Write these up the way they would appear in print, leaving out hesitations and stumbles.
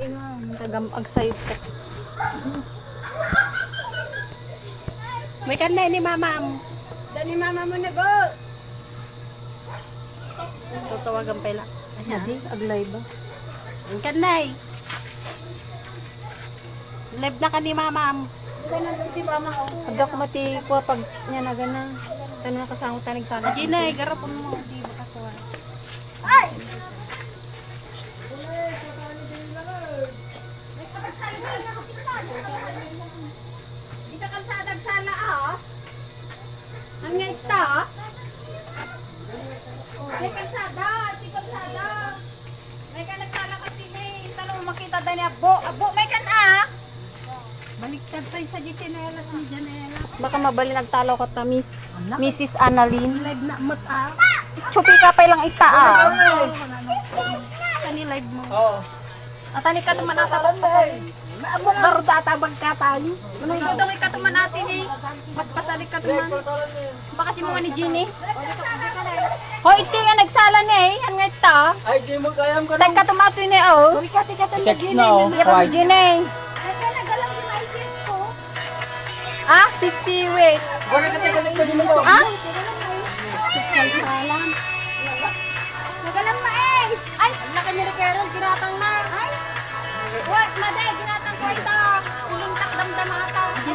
Tagamag sa'yo ka. May kanay ni mama. Dani mama mo na go. Tutawagan pa ila. Hindi, aglay ba? Ang kanay. Live na ka ni mama. Si mama oh. Pag ako mati ko pag niya na gana. Ano na kasama tanig tanig. Ginay, garapon mo. Di ba kakuha? Dito kalsada sana ah. Ang ita. May kalsada, di kalsada. May ka nagsala ka tini. Tanong makita dahil ni abo. Abo, may kan ah. Baliktad to sa Janelas ni Janela. Baka mabali nagtalaw ka ta, Miss. Mrs. Annalyn. Live na mat ah. Chupi ka pa lang ita ah. Kani live mo. Oo. Atani ka tuman atabang pa. Maabot baro data bagkatang. Ikaw daw ka tuman natin eh. Mas pasalik ka tuman. Baka si mga ni Ginny. Hoy, ito nga nagsala ni eh. Ang ita. Ay, di mo kayam ka Tag ka tumato ni oh. Tika Text na oh. Yapa si Ginny. Ah, si Siwit. Wala ka tayo ka din mo. Ah? Nagalang mais. Ay, laki ni Carol kinatang na. Ay. What, maday, ginatang ko ito. Ulintak damdam ata. Di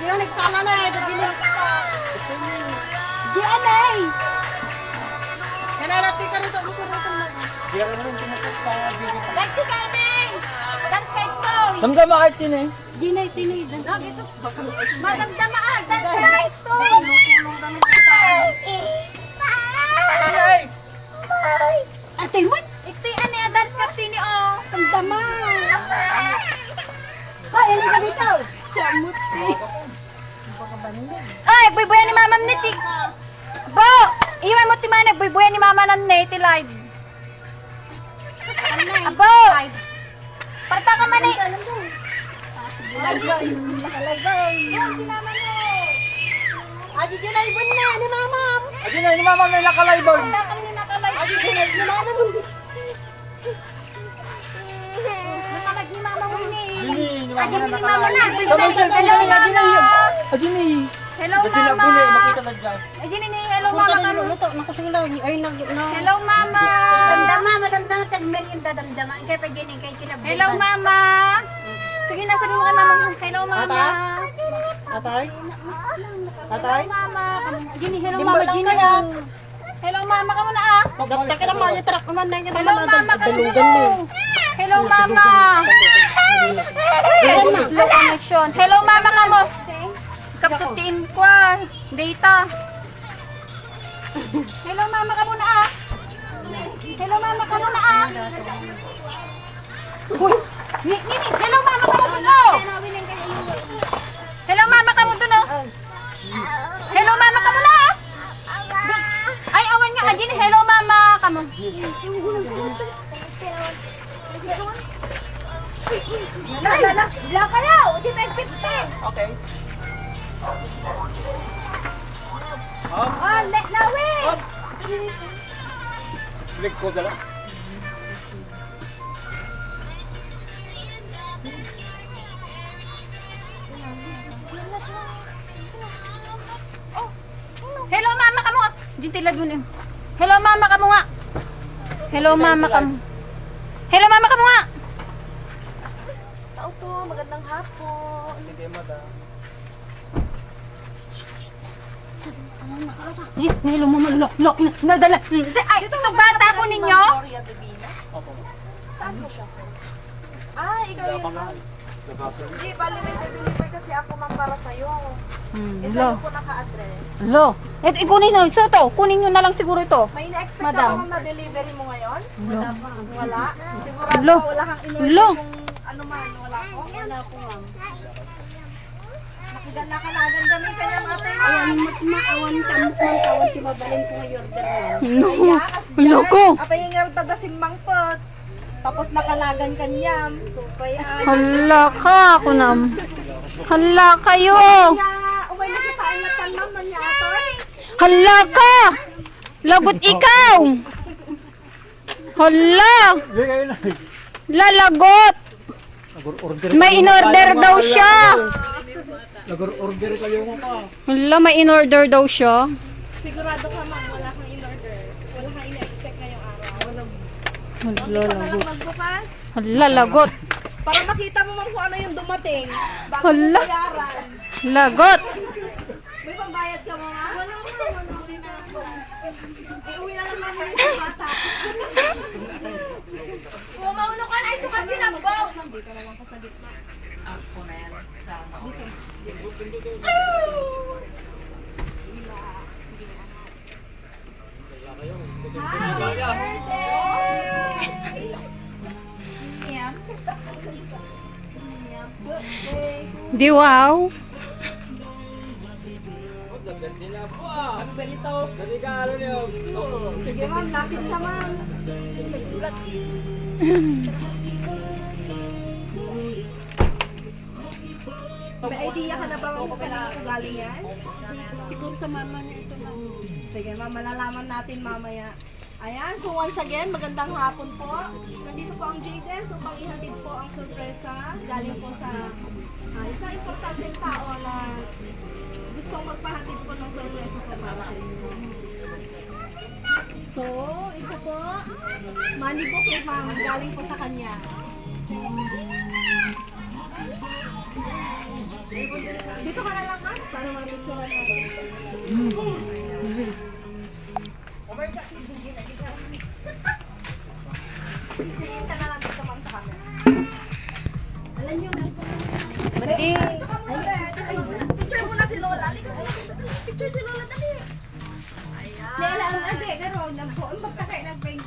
na nagsala na eh. Di anay. Kanalati ka rito. Musurutang na. Di ka rin tumukot sa video. Dagti ka neng. Dance kay ko. Damdama Artin eh. Ginay tinidan. Dito. Madamdama ah. Dance kay ko. Ate mo. Ito yung ano yung dance kaptini oh. Ang dama. Ay, hindi ka dito. Samot eh. Ay, buy-buyan ni Mama Niti. Bo! Iwan mo timanag, buy-buyan ni Mama ng Niti live. Abo! Parta ka man eh. Adi dyan na ibon na ni mama. Adi na, ni mama may nakalaybag. Adi dyan na ibon na mo. Nakalag ni mama mo ni. Dini, ni mama Adi na ni mama na. nakalaybag. Sa mga cellphone Hello, na, adi na yun. mama. Adi na yun. Hello Adi na, mama. buli, makita na dyan. Adi ni hello mama ka. Luto, nakusulang. Ay, no. Hello mama. Damdama, madamdama tag merienda damdama. Kaya pa gini kay kilab. Hello mama. Sige na sabi mo ka mama. Hello mama. Atay? Hello mama. Gini hello mama Gini ah. Hello mama ka muna ah. Dapta ka naman, itrak naman na yung Hello mama ka muna. Hello mama. Slow connection. Hello mama ka mo. Kapsutiin ko ah. Data. Hello mama ka muna ah. Hello mama ka muna ah. Uy. Nini, hello mama ka mo dun oh. Hello mama ka mo dun oh. Hello mama ka muna ah. Dun. Ay awan nga Ajin. Hello mama ka mo. La kayo. Di 15. Okay. Oh, lawi. Click ko dala. Hello mama ka mo. Dito lagun eh. Hello mama ka mo nga. Hello mama ka mo. Hello mama ka mo nga. Tao po, magandang hapon. Hindi madam. Hello mama. Lock. Nadala. Ay, itong bata ko ninyo. Gloria Divina. Opo. Saan mo siya? Ah, ikaw Wala yun. pa nga. Nagkasal. Hindi, bali may deliver kasi ako ma'am para sa'yo. Isa Hello. ko naka-address. Hello. Kunin nyo. So to, kunin nyo na lang siguro ito. May na-expect Madam. ako ma'am na delivery mo ngayon? Hello. Wala? Sigurado Hello. ka wala kang in-order Hello. kung ano man. Wala ko? Wala ko ma'am. Nakalagan kami kanyang atay na. Ayan, maawan ka. Maawan si mabalin ko yung order mo. No. Hello ko. Apa yung order na mangpot. Tapos nakalagan kanyam. So, kaya... Hala ka ako nam. Hala kayo. Umay na kita ay natanam na niya atoy. Hala ka. Lagot ikaw. Hala! Hindi kayo na. Lalagot! Nag-order May in-order daw siya. Nag-order kayo mo pa. Hala, may in-order daw siya. Sigurado ka ma'am, wala kang in-order. Wala kang ina-expect ngayong araw. Hala, Hindi ka lang lagot. magbukas. Hala, lagot. Para makita mo ma'am kung ano yung dumating. Bago mo Hala. bayaran. Lagot. May pambayad ka mga? Wala mo. Uwi na lang namin yung bata. Kung maulo ka na, ay sukat yun ang bow. Dito na lang ka sa gitna. Di wow. Sige ma'am, lapit ka ma'am. May idea ka na ba kung kanina ko galing yan? Siguro sa mama niya ito ma'am. Sige ma'am, malalaman natin mamaya. Ayan, so once again, magandang hapon po. Nandito po ang Jades upang ihatid po ang sorpresa. Galing po sa isang importanteng tao na gustong magpahatid po ng sorpresa po para sa inyo. So, ito po, money book kay ma'am, galing po sa kanya. Dito ka na lang ma'am, para ma-picturean natin. Tingin ka na lang dito ma'am sa camera. Alam niyo ma'am. Hindi. Picture muna si Lola. Picture si Lola, dali. Ayan. Lela, ang ate, gano'n. Ang magtakay ng peg.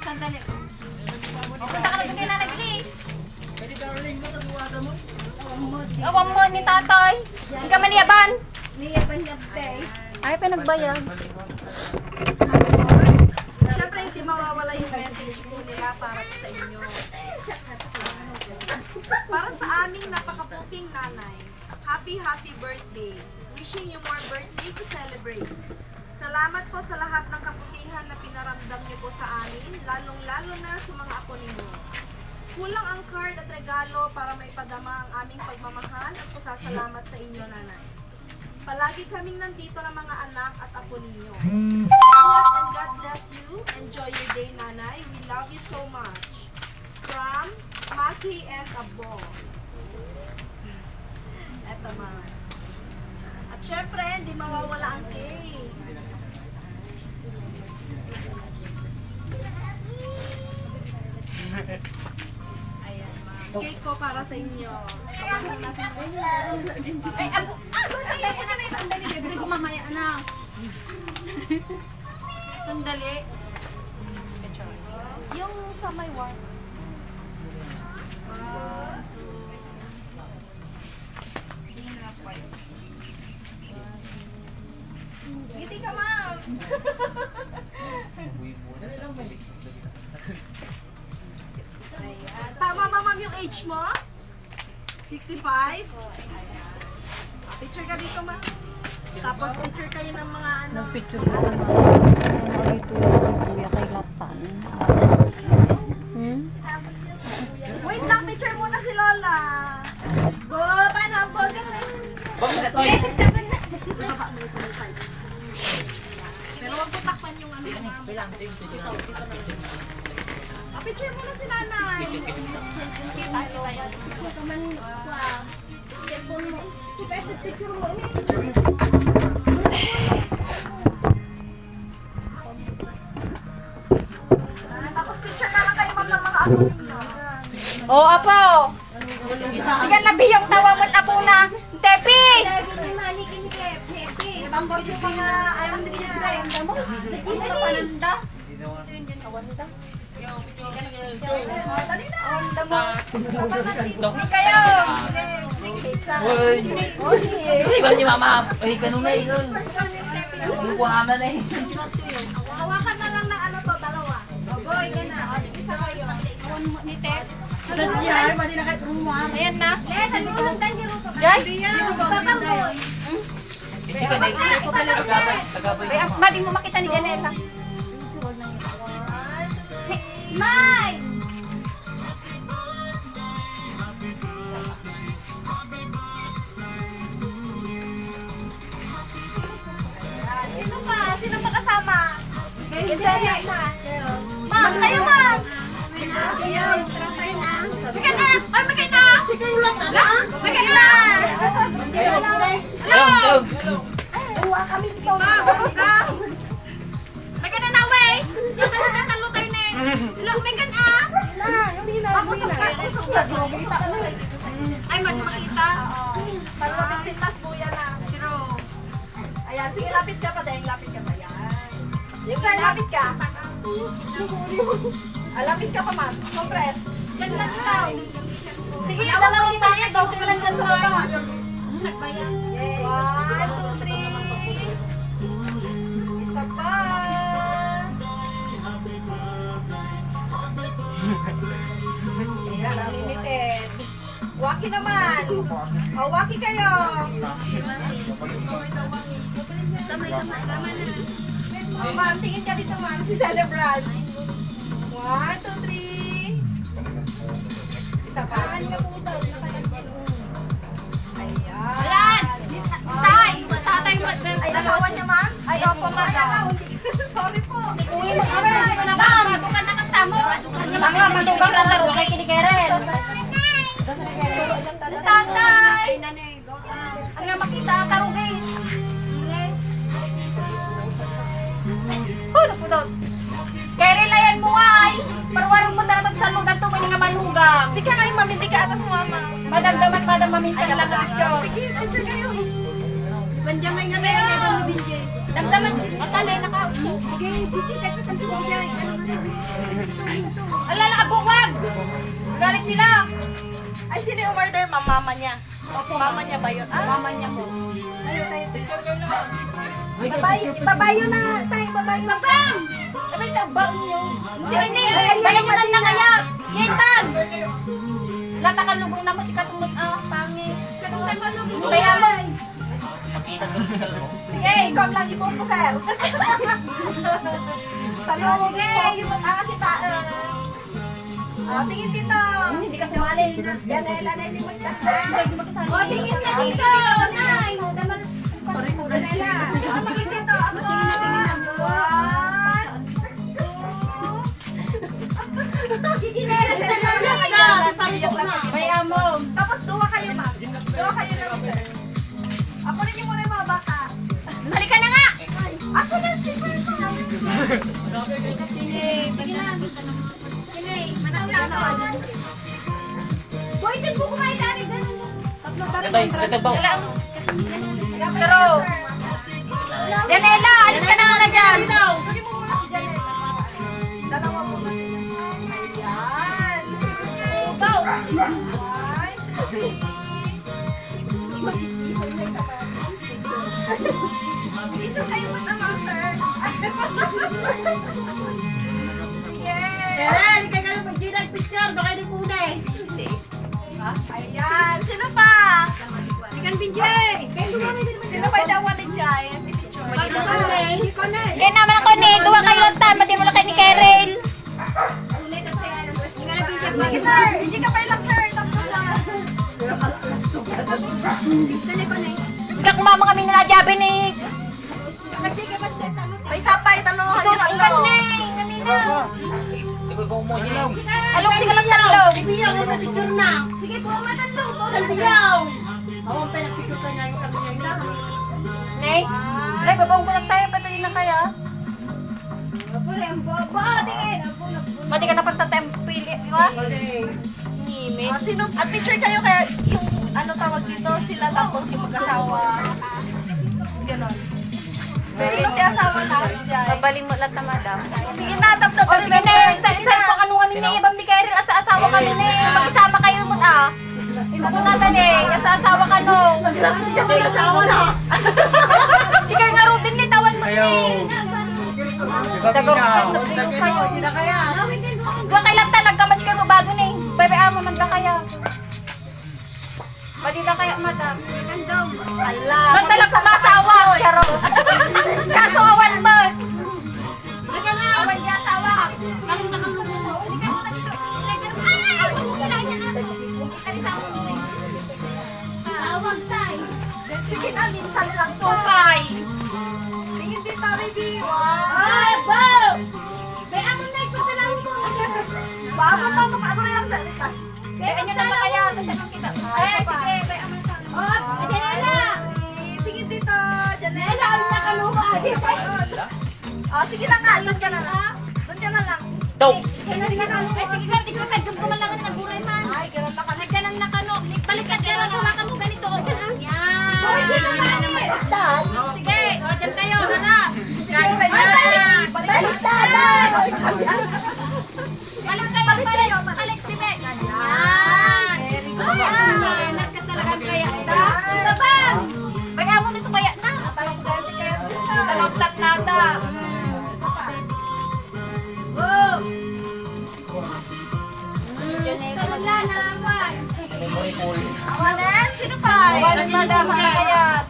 Sandali. O, punta ka na doon kay Nanay Bilis. Awang mo ni tatay. Hindi ka maniyaban. Niya banyabtay. Ay, pinagbayad. Siyempre, hindi mawawala yung message po nila para sa inyo. Para sa aming napakaputing nanay, happy birthday. Wishing you more birthday to celebrate. Salamat po sa lahat ng kaputihan na pinaramdam niyo po sa amin, lalong-lalo na sa mga apo ninyo. Kulang ang card at regalo para maipadama ang aming pagmamahal at pasasalamat sa inyo, nanay. Palagi kaming nandito ng mga anak at apo ninyo. Ingat and God bless you. Enjoy your day, nanay. We love you so much. From Maki and Abo. Eto man. At syempre, hindi mawawala ang cake. Ayan, ma'am. Cake ko para sa inyo. Kapag natin Ay, sandali ko na may sandali. Bibili ko mamaya na. Sandali. yung sa may one. Ngiti ka, ma'am. Ayan. Tama ba, ma'am, yung age mo? 65? Ayan. Picture ka dito, ma'am. Tapos picture kayo ng mga ano. Nagpicture ka naman. Mga ito yung kuya kay Latan. Wait lang, picture muna si Lola. Go, paano ang boga? Pero wag mo takpan yung ano, ma'am. Picture muna si nanay. Kita nila yan. Kaman, cellphone mo. Picture mo. Tapos picture na lang kayo, ma'am, ng mga apo ninyo. Oh, apo! Sige, labi yung tawa mo apo na. Tepi! Tapos yung mga alam niya. Pananda. Dali na. Kayo. Uy! Iban ni mama. Ay, kanuna yun. Yung kuhanan eh. Hawakan na lang ng ano to, dalawa. Ogoy, yan na. Isa kayo. Awan mo ni Ted. Ayan na. Lesan mo ulang tanyo ko. Jay? Babang mo. Sige, tagabay. Ay, madi mo makita ni Janela. Hey, smile! Sino pa? Sino pa kasama? Ma'am, kayo ma'am! Magkana! Ay, magkana! Sige, lang na! Magkana! Hello! Uwa kami dito. Magkana na, wey! Talo tayo na eh! Hello, magkana! Usok na. Kita ka lang. Ay, makita? Malapit pintas kuya na. True. Ayan, sige, lapit ka pa din. Lapit ka pa. Yan. Sir, lapit ka. Lapit ka pa, ma'am. Compress. Diyan lang ikaw. Sige, dalawang tayo. Dito ka lang dyan sa baba. Nagbayan. Yay. 1, 2, 3. Isa pa. Ayan, unlimited. Waki naman. O, waki kayo. O, ma'am, tingin ka dito, ma'am. Si Celebrant. 1, 2, 3. Isa pa. Ayan! Tay! Tatay mo. Ay, asawa niya, ma'am? Ay, opo, madam. Sorry po. Uy, mag-aral. Bago ka nakasamo. Mga matugang rataro kay kinikeren. Tatay! Ano na makita? Tarugay. Yes. Oh, napudot. Kere layan mo ay. Parwarong mo dapat sa lugar to nga malugang. Sige kayo, ma'am. Hindi ka atas mama. Madamdaman madam maminsan lang ang aksyon. Sige, picture kayo. Bandamay nga rin ay bang binjay. Damdaman matalay nakaupo. Sige, bisita ka sa binjay. Alala abuwag. Galit sila. Ay, sino yung order, ma'am? Mama niya. Mama niya ba yun? Mama niya mo. Babayo na. Tayo, babayo na. Babang! Sabi ka, baon niyo. Sige ni, bayan mo lang na kaya. Yentan! Lata ka lugong naman, ikatumot pangit. Kaya mo. Makita ko na mo. Sige, ikaw lang ibon ko, sir. Talong, ibon kita. Tingin dito. Hindi ka sumali. Yan, Ella, hindi mo dyan. Tingin ka dito. Nay. Ella, tingin dito. May amo. Tapos duwa kayo, ma'am. Duwa kayo lang, sir. Ako rin yung muna yung mga bata. Halika na nga. Asa na si First? Sige, sige na. Sige, manang-tano. Boy, din po kumain na rin. Tatlo tayo. Ito ba? Pero, Janela, alis ka na muna dyan. Sorry mo muna si Janela. Dalawa po ba sila? Ayan. Go. Iso kayo matamang, sir. Yay! Ayan. Sino pa? Ikan Binjay. Sino pa yung dawa ni Jai? Picture. Kaya naman ako ni, duwa kayo lang tayo, mati mo lang kayo ni Kerel. Sige, sir. Hindi ka pa ilang, sir. Tatlo lang. Ika kumama kami na nadyabi ni. May sapay. Tanong ka Ikan nyo na tatlo. kanina. Ibabaw mo niya. Alok sila lang tatlo. Sige po, matatlo. Nay, nay, babawang ko lang tayo, patuloy na kaya. Mati ka na pagtatempili, di ba? Ngimis. Sino? At picture kayo kaya yung ano tawag dito, sila tapos yung mag-asawa. Ganon. Sino ti asawa na si Jai? Babaling mo lang ta, madam. Sige na, tap-tap. O sige na, sa ko ano kami ni Ibang ni Kyril, asa asawa kami ni, mag-isama kayo mo Isa ko natin asa asawa ka no. Asawa na. Sige nga rutin ni, tawan mo ni. Dagog kayo. Gwa kay lang ta, nagkamatch kayo bago ni. Bebe amo man ba kaya? Pwede na kaya, madam. Ala. Ba't talaga sumasawa? Charot. Kaso awan mo. Awan di asawa. Kaling nakalungo mo. Hindi ka muna dito. Ay! Kailangan na. Kalisama mo eh. Awag tayo. Sinalisan lang to. Supay. Tingin din pa, baby. Ay, bow! May amon na ikaw na lang mo. Bago pa, ano na lang salita. Kaya nyo na ba kaya? Ito siya nang kita. Eh, sige. May amon na. Oh, Janela! Tingin dito, Janela. Janela, ang nakaluha. Oh, sige na nga, doon ka na lang. Doon ka na lang. Daw! Ay, sige ka, di ko tagam ko man lang na naguray man. Ay, ganun na ka. Nagkanan na kano. Balikat ka ron, hawakan mo ganito. Yan. Sige, o, dyan kayo, hanap. Balik kayo, balik, Tibe. Yan. Enak ka talaga kaya. Ito ba? Kaya mo na sumaya na. Talagtal nada. Go! Wala na naman. Memory pool. Awanan, sino pa? Awanan, madam, kaya.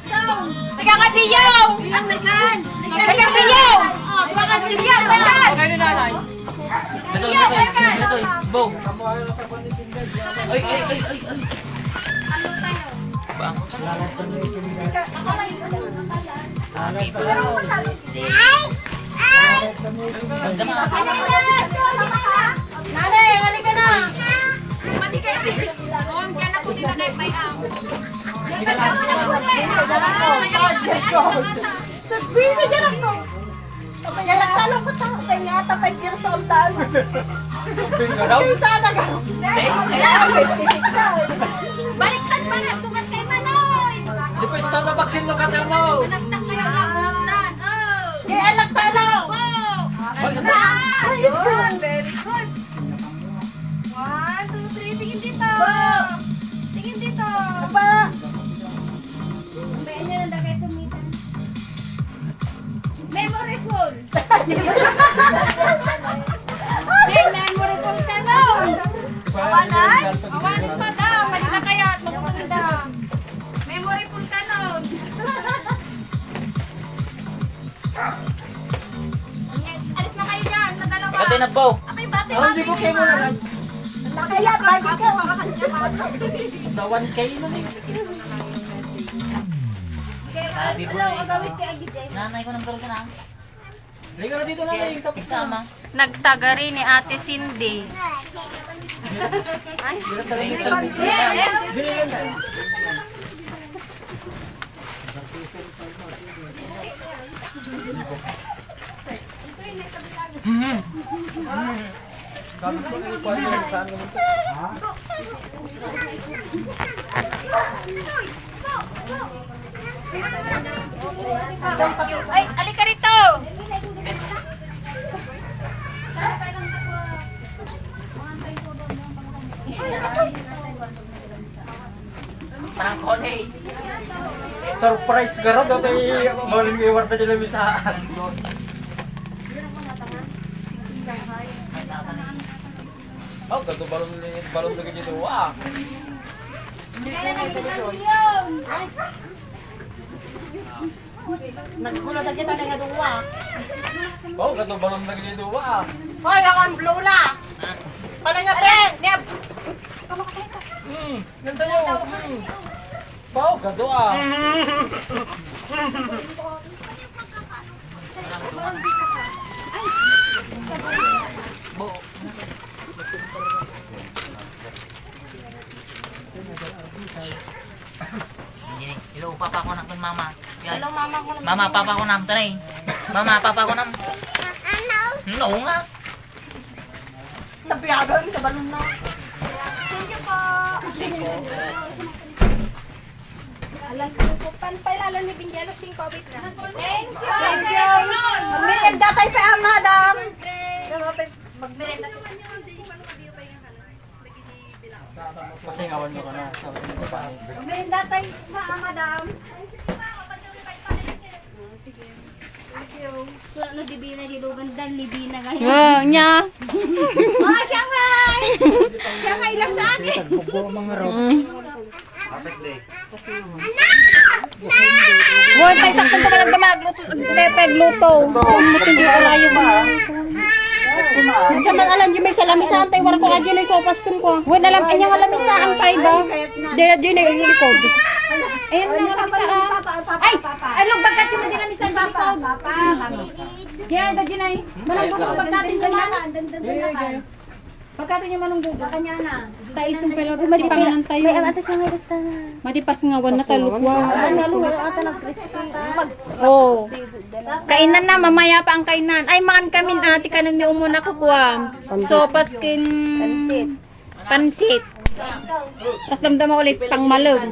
Sige ka, Biyaw! Ang nagan. Sige, Biyaw! Baka si Biyaw, bayan! Ito, Bow. Ay, ay, ay, ay, ay. Ano tayo? Bang. Pero masyadong hindi. Ganda nga. Nanay, wali ka na! Mati kayo, Pierce. On ka na po nila kay Bayang. Hindi ka lang. Sabihin dyan ako. Kaya nagtalo ko sa kanya nga, tapay years old daw. Isa na ka. Baliktad pa na, sumat kay Manoy! Di pa ito na baksin mo kata mo. Anak kayo na ulan. Oh! Kaya anak talo. Wow! Very good. 1, 2, 3, tingin dito. Tingin dito. Ba. Bayan niya na kay tumitan. Memory full! Memory full ka nun! Awanan? Awanin pa daw, balik na kaya at magpunta. Memory full ka nun. Alis na kayo dyan, sa dalawa. Pagkatay na, Bow. Ako'y bate. Hindi ko kayo muna lang. Nakaya, bagi ka. Dawan kayo na eh. Happy birthday. Agawit kay Agijay. Nanay ko nang garo ka na. Hindi ka na dito na lang. Tapos sama. Nagtaga rin ni Ate Cindy. Ay, Sabi ko na yung pwede na saan naman ito. ay, alika rito! Parang kone. Surprise garo daw kay maulin kay warta dyan na misaan. Oh, gato balon lagi dito. Wah. Nagkulot kita na nga duwa. Oh, gato balon lagi dito. Wah. Hoy, ang blue la. Pala nga, Ben. Gansa nyo. Wow, gato ah. Bo. Hello, papa ko na kun mama. Hello, mama ko na. Mama, papa ko na tanay. Mama, papa ko na. Ano nga? Tabiagan, kabalon na. Thank you po. Alas 5 pan pa ilalo ni Binjano 5 wait na. Thank you. Thank you. Magmerienda tayo sa am, madam. Magmerenda. Pasingawan mo ka na. Magmerienda tayo sa am, madam. Ano dibina di lugan dan libina ngayon. Nya. Oh, Shanghai! Shanghai lang sa akin. Huwag tayo sakto pa lang magluto. Nagluto. Mutin ko layo ba? Hindi man alam di may salamisan tayo war ko adyo na sopas kun ko. Huwag na lang kanya alam sa ang tayo ba? Di adyo na ilikod. Ayun na alam sa ay! Ay, log bagkat yung madila ni San Likod. Kaya, dadyo na eh. Manang gugo bagkatin ko man. Pagkatin niyo manong gugo. Kanya na. Taisong pelo. Madipanganan tayo. May amata siya ngay basta na. Madipas nga wan na talukwa. Nalo ata nag-crispy. Mag Oo. Kainan na, mamaya pa ang kainan. Ay, makan kami ate kanan ni umuna ko kuha. Sopas kin... Pansit. Tapos damdama ulit pang malag.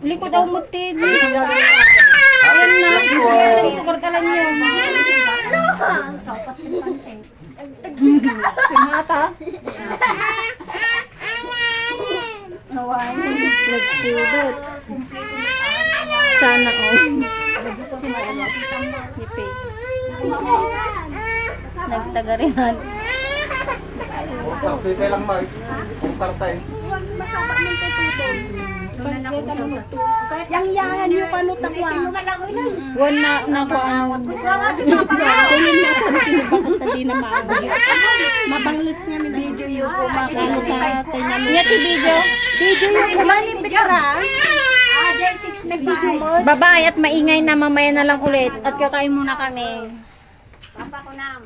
Likod daw mutin. Ayan na. Sukar talan niyo. Mata. Hawain. Nagsudot. Sana all. Nipig. Nagtagarihan. yang yangan yo kanu takwa. Wan na ko ang Tadi na maawi. Mabanglis nga min video yo ko makakita. Nya ti video. Video yo ko mani bigara. Babae at maingay na mamaya na lang ulit at kakain muna kami. Papa ko na.